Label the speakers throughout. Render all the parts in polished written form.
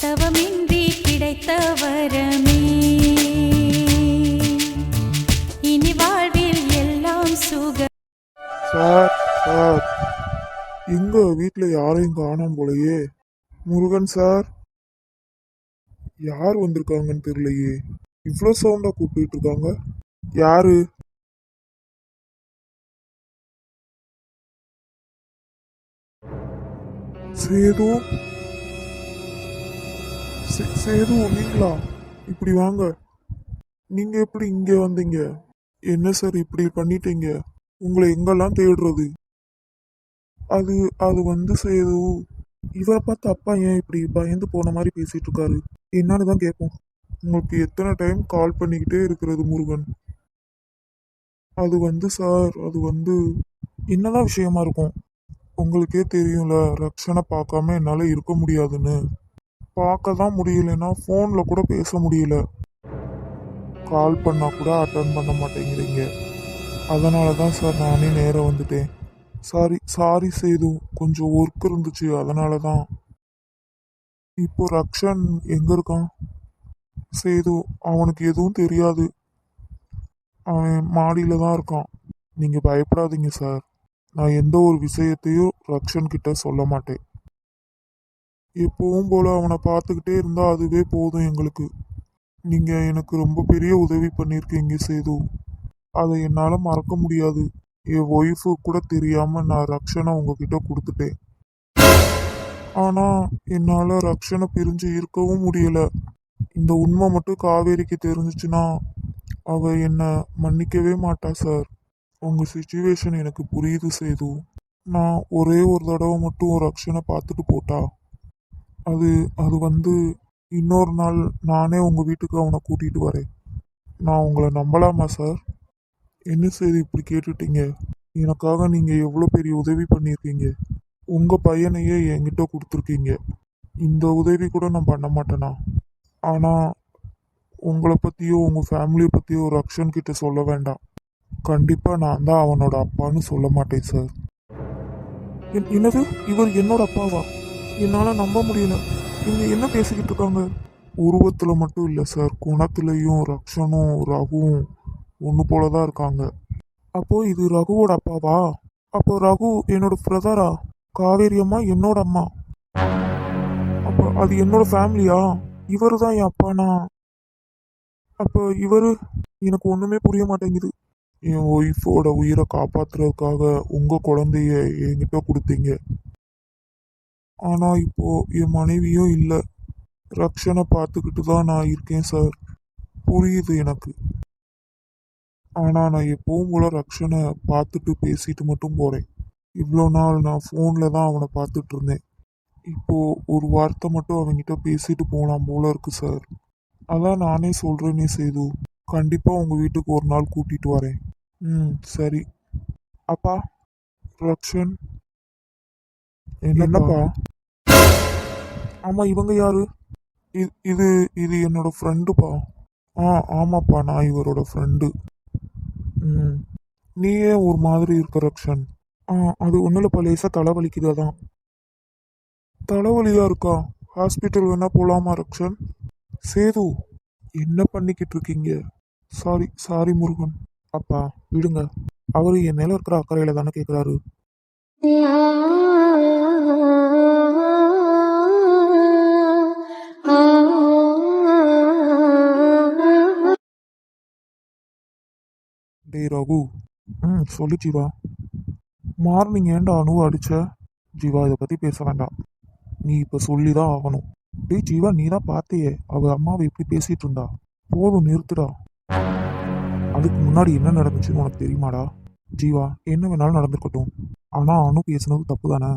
Speaker 1: தவமின்றி கிடைத்த வரமே இனி வாழ்வில் எல்லாம் சுக.
Speaker 2: சார் சார், எங்க வீட்டில் யாரையும் காணோம் போலயே. முருகன் சார், யார் வந்திருக்காங்கன்னு தெரியலையே. இவ்வளோ சவுண்டா கூப்பிட்டு இருக்காங்க. யாரு? சேது? சேது நீங்களா? இப்படி வாங்க. நீங்க எப்படி இங்க வந்தீங்க? என்ன சார் இப்படி பண்ணிட்டீங்க? உங்களை எங்கெல்லாம் தேடுறது? அது அது வந்து சேது, இவரை பார்த்து அப்பா ஏன் இப்படி பயந்து போன மாதிரி பேசிட்டு இருக்காரு? என்னன்னு தான் கேட்போம். உங்களுக்கு எத்தனை டைம் கால் பண்ணிக்கிட்டே இருக்கிறது முருகன்? அது வந்து சார், அது வந்து என்னதான் விஷயமா இருக்கும்? உங்களுக்கே தெரியும்ல, ரக்ஷனை பார்க்காம என்னால் இருக்க முடியாதுன்னு. பார்க்க தான் முடியலன்னா ஃபோனில் கூட பேச முடியல. கால் பண்ணால் கூட அட்டன் பண்ண மாட்டேங்கிறீங்க. அதனால தான் சார் நானே நேராக வந்துட்டேன். சாரி சாரி சேது, கொஞ்சம் ஒர்க் இருந்துச்சு, அதனால தான். இப்போ ரக்ஷன் எங்க இருக்கான்? சேது, அவனுக்கு எதுவும் தெரியாது. அவன் மாடியில தான் இருக்கான். நீங்க பயப்படாதீங்க சார். நான் எந்த ஒரு விஷயத்தையும் ரக்ஷன் கிட்ட சொல்ல மாட்டேன். எப்பவும் போல அவனை பார்த்துக்கிட்டே இருந்தா அதுவே போதும் எங்களுக்கு. நீங்க எனக்கு ரொம்ப பெரிய உதவி பண்ணியிருக்கீங்க சேது. அதை என்னால மறக்க முடியாது. என் ஒய்ஃபு கூட தெரியாம நான் ரக்ஷனை உங்ககிட்ட கொடுத்துட்டேன். ஆனா என்னால ரக்ஷனை பிரிஞ்சு இருக்கவும் முடியல. இந்த உண்மை மட்டும் காவேரிக்கு தெரிஞ்சுச்சுன்னா அவ என்னை மன்னிக்கவே மாட்டா சார். உங்க சுச்சுவேஷன் எனக்கு புரியுது சேது. நான் ஒரே ஒரு தடவை மட்டும் ரக்ஷனை பார்த்துட்டு போட்டா, அது அது வந்து இன்னொரு நாள் நானே உங்க வீட்டுக்கு அவனை கூட்டிட்டு வரேன். நான் உங்களை நம்பலாமா சார்? என்ன செய்து இப்படி கேட்டுட்டீங்க? எனக்காக நீங்க எவ்வளோ பெரிய உதவி பண்ணியிருக்கீங்க. உங்க பையனையே என்கிட்ட கொடுத்துருக்கீங்க. இந்த உதவி கூட நான் பண்ண மாட்டேனா? ஆனா உங்களை பத்தியோ உங்க ஃபேமிலியை பத்தியோ ரக்ஷன் கிட்ட சொல்ல வேண்டாம். கண்டிப்பா நான் தான் அவனோட அப்பான்னு சொல்ல மாட்டேன் சார். என்னது, இவர் என்னோட அப்பாவா? என்னால நம்ப முடியல. இவங்க என்ன பேசிக்கிட்டு இருக்காங்க? உருவத்துல மட்டும் இல்ல சார், குணத்திலையும் ரக்ஷனும் ரகுவும் ஒன்று போல தான் இருக்காங்க. அப்போ இது ரகுவோட அப்பாவா? அப்போ ரகு என்னோட பிரதரா? காவேரி அம்மா என்னோட அம்மா. அப்போ அது என்னோட ஃபேமிலியா? இவரு தான் என் அப்பானா? அப்போ இவரு, எனக்கு ஒண்ணுமே புரிய மாட்டேங்குது. என் ஒய்ஃபோட உயிரை காப்பாத்துறதுக்காக உங்க குழந்தைய என்கிட்ட கொடுத்தீங்க. ஆனா இப்போ என் மனைவியும் இல்லை. ரக்ஷனை பார்த்துக்கிட்டு தான் நான் இருக்கேன் சார். புரியுது எனக்கு. ஆனா நான் எப்பவும் போல ரக்ஷனை பார்த்துட்டு பேசிட்டு மட்டும் போறேன். இவ்வளோ நாள் நான் ஃபோனில் தான் அவனை பார்த்துட்டு இருந்தேன். இப்போ ஒரு வார்த்தை மட்டும் அவன்கிட்ட பேசிட்டு போகலாம் போல இருக்கு சார். அதான் நானே சொல்றேனே சேது. கண்டிப்பா உங்க வீட்டுக்கு ஒரு நாள் கூட்டிட்டு வரேன். ம், சரி. அப்பா, ரக்ஷன். என்னப்பா? ஆமா, இவங்க யாரு? இது இது என்னோட ஃப்ரெண்டுப்பா. ஆமாப்பா, நான் இவரோட ஃப்ரெண்டு. ம், நீ ஏன் ஒரு மாதிரி இருக்க ரக்ஷன்? அது ஒன்றும் இல்லைப்பா, லேசாக தலைவலிக்குது அதான். தலைவலியா இருக்கா? ஹாஸ்பிட்டல் வேணா போலாமா ரக்ஷன்? சேது, என்ன பண்ணிக்கிட்டு இருக்கீங்க? Sorry sorry Murugan. அப்பா, விடுங்க. அவரு என் மேல இருக்கிற அக்கறையில தானே கேட்குறாரு. டேய் ரகு. சொல்லு ஜீவா. மார்னிங் ஏன்டா அணுவை அடிச்ச? ஜீவா, இதை பத்தி பேச வேண்டாம். நீ இப்ப சொல்லிதான் ஆகணும். டேய் ஜீவா, நீ தான் பார்த்தியே அவ அம்மாவை எப்படி பேசிட்டு இருந்தா. போதும், நிறுத்துடா. அதுக்கு முன்னாடி என்ன நடந்துச்சுன்னு உனக்கு தெரியுமாடா? ஜீவா, என்ன வேணாலும் நடந்துருக்கட்டும். ஆனா அனு பேசுனது தப்பு தானே?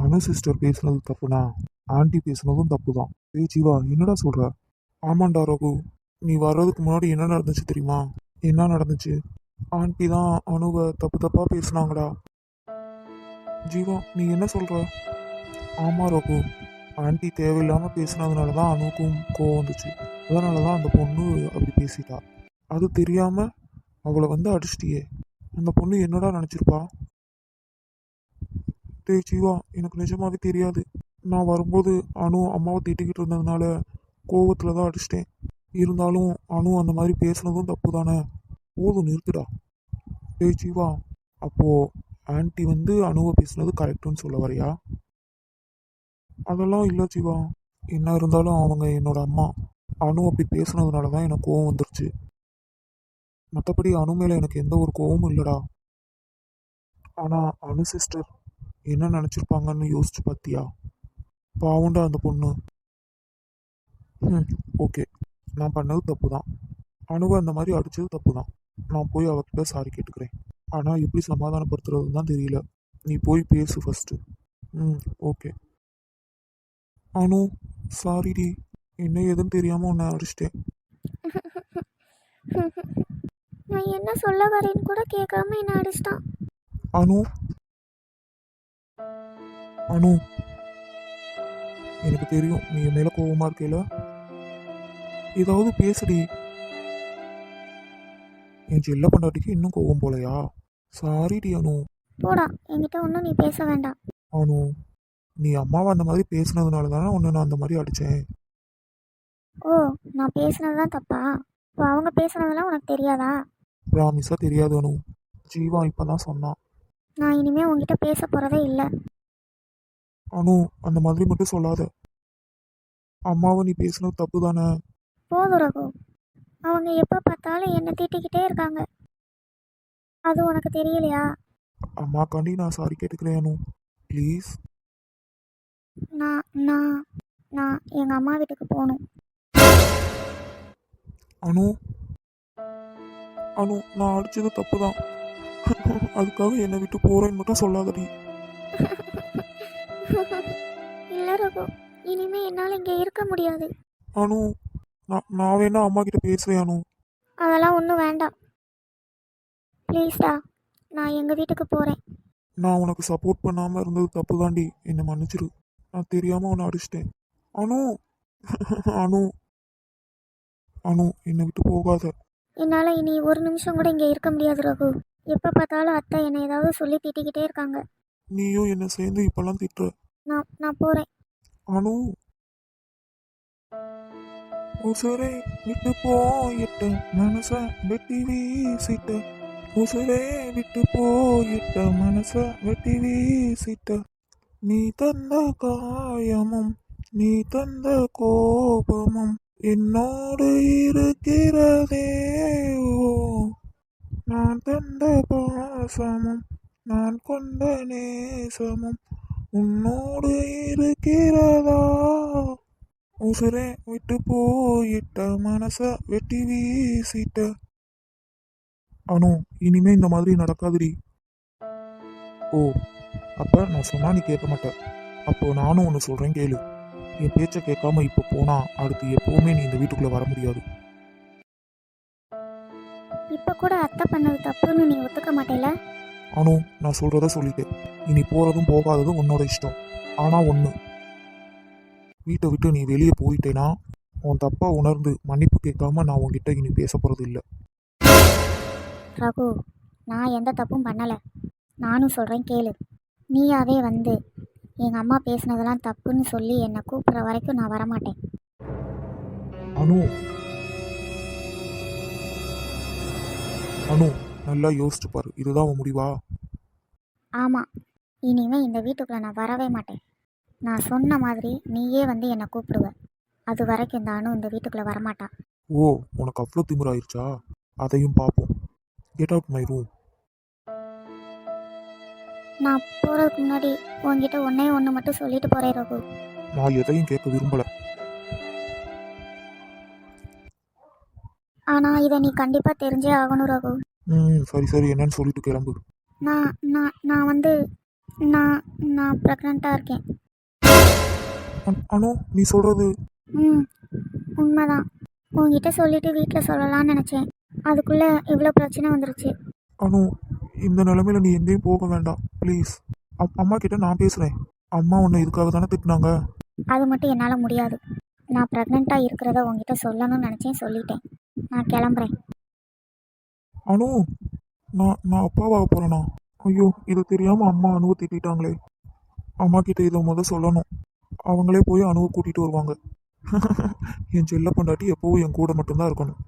Speaker 2: அனு சிஸ்டர் பேசுனது தப்புனா ஆன்ட்டி பேசுனதும் தப்பு தான். ஏய் ஜீவா, என்னடா சொல்ற? ஆமாண்டா ரகு. நீ வர்றதுக்கு முன்னாடி என்ன நடந்துச்சு தெரியுமா? என்ன நடந்துச்சு? ஆன்ட்டி தான் அனுவை தப்பு தப்பா பேசுனாங்கடா. ஜீவா, நீ என்ன சொல்ற? ஆமா ரகு. ஆன்ட்டி தேவையில்லாம பேசுனதுனால தான் அனுக்கும் கோவம் வந்துச்சு. அதனால தான் அந்த பொண்ணு அப்படி பேசிட்டா. அது தெரியாம அவளை வந்து அடிச்சிட்டியே. அந்த பொண்ணு என்னடா நினைச்சிருப்பா? டேய் ஜீவா, எனக்கு நிஜமாவே தெரியாது. நான் வரும்போது அனு அம்மாவை திட்டிக்கிட்டு இருந்ததுனால கோவத்தில் தான் அடிச்சிட்டேன். இருந்தாலும் அனு அந்த மாதிரி பேசுனதும் தப்பு தானே. போதும் நிறுத்துடா. டேய் ஜீவா, அப்போ ஆன்ட்டி வந்து அனுவை பேசுனது கரெக்டுன்னு சொல்ல வரையா? அதெல்லாம் இல்லை ஜீவா. என்ன இருந்தாலும் அவங்க என்னோட அம்மா. அனு அப்படி பேசுனதுனால தான் எனக்கு கோவம் வந்துருச்சு. மற்றபடி அனு மேலே எனக்கு எந்த ஒரு கோவமும் இல்லைடா. ஆனால் அனு சிஸ்டர் என்ன நினச்சிருப்பாங்கன்னு யோசிச்சு பார்த்தியா? பாவுண்டா அந்த பொண்ணு. ம், ஓகே, நான் பண்ணது தப்பு தான். அணுவை அந்த மாதிரி அடிச்சது தப்பு தான். நான் போய் அவகிட்ட சாரி கேட்டுக்கிறேன். ஆனால் எப்படி சமாதானப்படுத்துறதுன்னு தான் தெரியல. நீ போய் பேசு ஃபஸ்ட்டு. ம், ஓகே. அனு, சாரிடி. என்ன ஏதுன்னு தெரியாமல் உன்னை அடிச்சிட்டேன்.
Speaker 3: நான் என்ன சொல்ல வரேன்னு கூட கேட்காம என்ன அடிச்சிட்டான்.
Speaker 2: அனு, அனு, எனக்கு தெரியும் நீ என் மேலே கோவமாக இருக்கேல. ஏதாவது பேசுடி. என் செல்ல பொண்டாட்டிக்கு இன்னும் கோவம் போலையா? சாரிடி அனு.
Speaker 3: போடா, என்கிட்ட ஒன்றும் நீ பேச வேண்டாம்.
Speaker 2: அனு, நீ அம்மாவை அந்த மாதிரி பேசுனதுனால தானே உன்னை நான் அந்த மாதிரி அடித்தேன்.
Speaker 3: ஓ, நான் பேசுனது தான் தப்பா? இப்போ அவங்க பேசுனதெல்லாம் உனக்கு தெரியாதா?
Speaker 2: ப்ராமிஸாக தெரியாது அனு. ஜீவா இப்போ தான் சொன்னான்.
Speaker 3: நான் இனிமேல் உங்ககிட்ட பேச போகிறதே இல்லை.
Speaker 2: அனு, அந்த மாதிரி மட்டும் சொல்லாத. அம்மாவை நீ பேசுனது தப்பு தானே.
Speaker 3: போதும் ரகு. அவங்க எப்போ பார்த்தாலும் என்னை திட்டிக்கிட்டே இருக்காங்க. அது உனக்கு தெரியலையா?
Speaker 2: அம்மாக்காண்டி நான் சாரி கேட்டுக்கிறேன் அனு, ப்ளீஸ்.
Speaker 3: நான் நான் நான் எங்கள் அம்மா வீட்டுக்கு போகணும்.
Speaker 2: அனு, அனு, நான் அடிச்சது தப்பு தான். அதுக்காக என்னை விட்டு போறேன்னு மட்டும் சொல்லாதடி.
Speaker 3: இல்லை ரகு, இனிமே என்னால் இங்கே இருக்க முடியாது.
Speaker 2: அனு, நான் வேணா அம்மா கிட்ட பேசுறேன் அனு.
Speaker 3: அதெல்லாம் ஒன்றும் வேண்டாம். ப்ளீஸ்டா, நான் எங்கள் வீட்டுக்கு போகிறேன்.
Speaker 2: நான் உனக்கு சப்போர்ட் பண்ணாமல் இருந்தது தப்பு தாண்டி. என்னை மன்னிச்சிரு. நான் தெரியாமல் உன்னை அடிச்சிட்டேன். அனு, அனு, அனு, என்னை விட்டு போகாத.
Speaker 3: என்னால் இனி ஒரு நிமிஷம் கூட இங்கே இருக்க முடியாது ரகு. எப்போ பார்த்தாலும் அத்தை என்னை ஏதாவது சொல்லி திட்டிக்கிட்டே இருக்காங்க.
Speaker 2: நீயும் என்னை சேர்ந்து இப்பெல்லாம் திட்டுற.
Speaker 3: நான் போகிறேன்.
Speaker 2: அனு, உசுரை விட்டு போயிட்ட மனச வெட்டி வீசிட்ட. உசுரே விட்டு போயிட்ட மனச வெட்டி வீசிட்ட. நீ தந்த காயமும் நீ தந்த கோபமும் என்னோடு இருக்கிறதே. ஓ, நான் தந்த பாசமும் நான் கொண்ட நேசமும் உன்னோடு இருக்கிறதா. உசுரே விட்டு போயிட்ட மனச வெட்டி வீசிட்ட. அனு, இனிமே இந்த மாதிரி நடக்காதுடி. ஓ, அப்ப நான் சொன்னா நீ கேட்க மாட்டேன். அப்போ நானும் ஒன்று சொல்றேன் கேளு. என் பேச்சை கேட்காம இப்போ போனா அடுத்து எப்பவுமே நீ இந்த வீட்டுக்குள்ள வர முடியாது.
Speaker 3: இப்போ கூட அத்தை பண்ணது தப்புன்னு நீ ஒத்துக்க மாட்டேல?
Speaker 2: அனு, நான் சொல்றத சொல்லிட்டேன். இனி போறதும் போகாததும் உன்னோட இஷ்டம். ஆனா ஒன்று, வீட்டை விட்டு நீ வெளியே போயிட்டேனா உன் தப்பா உணர்ந்து மன்னிப்பு கேட்காம நான் உன்கிட்ட இனி பேச போறது இல்லை.
Speaker 3: ரகு, நான் எந்த தப்பும் பண்ணலை. நானும் சொல்கிறேன் கேளு. நீயாவே வந்து எங்கள் அம்மா பேசுனதெல்லாம் தப்புன்னு சொல்லி என்னை கூப்பிட்ற வரைக்கும் நான் வரமாட்டேன்.
Speaker 2: அனு, அனு, நல்லா யோசிச்சு பாரு. இதுதான் உன் முடிவா?
Speaker 3: ஆமாம், இனிமே இந்த வீட்டுக்குள்ளே நான் வரவே மாட்டேன். நான் சொன்ன மாதிரி நீயே வந்து என்னை கூப்பிடுவ. அது வரைக்கும் இந்த அணு இந்த வீட்டுக்குள்ளே வரமாட்டான்.
Speaker 2: ஓ, உனக்கு அவ்வளோ திமிராயிருச்சா? அதையும் பார்ப்போம். Get out my room.
Speaker 3: நான் போகிறதுக்கு முன்னாடி உங்ககிட்ட ஒன்று மட்டும் சொல்லிட்டு போகிறேன் ரகு.
Speaker 2: நான் எதையும் கேட்க விரும்பல.
Speaker 3: ஆனால் இதை நீ கண்டிப்பாக தெரிஞ்சே ஆகணும் ரகு.
Speaker 2: சரி சரி, என்னன்னு சொல்லிட்டு கிளம்பு.
Speaker 3: நான் நான் நான் வந்து நான் நான் ப்ரெக்னெண்ட்டாக இருக்கேன்.
Speaker 2: அனு, நீ சொல்றது?
Speaker 3: உண்மைதான். உங்ககிட்ட சொல்லிட்டு வீட்டில் சொல்லலாம்னு நினச்சேன். அதுக்குள்ளே இவ்வளோ பிரச்சனை வந்துருச்சு.
Speaker 2: அனு, இந்த நிலைமையில நீ எங்கேயும் போக வேண்டாம் ப்ளீஸ். அம்மா கிட்ட நான் பேசுறேன். அம்மா உன்னை இதுக்காக தானே திட்டினாங்க.
Speaker 3: அது மட்டும் என்னால் முடியாது. நான் ப்ரெக்னெண்ட்டாக இருக்கிறத உங்ககிட்ட சொல்லணும்னு நினச்சேன், சொல்லிட்டேன். நான் கிளம்புறேன்.
Speaker 2: அனு, நான் அப்பாவாக போறேனா? ஐயோ, இது தெரியாம அம்மா அனுவை திட்டாங்களே. அம்மா கிட்ட இதை சொல்லணும். அவங்களே போய் அணுவை கூட்டிட்டு வருவாங்க. என் செல்ல பொண்டாட்டி எப்பவும் என் கூட மட்டும்தான் இருக்கணும்.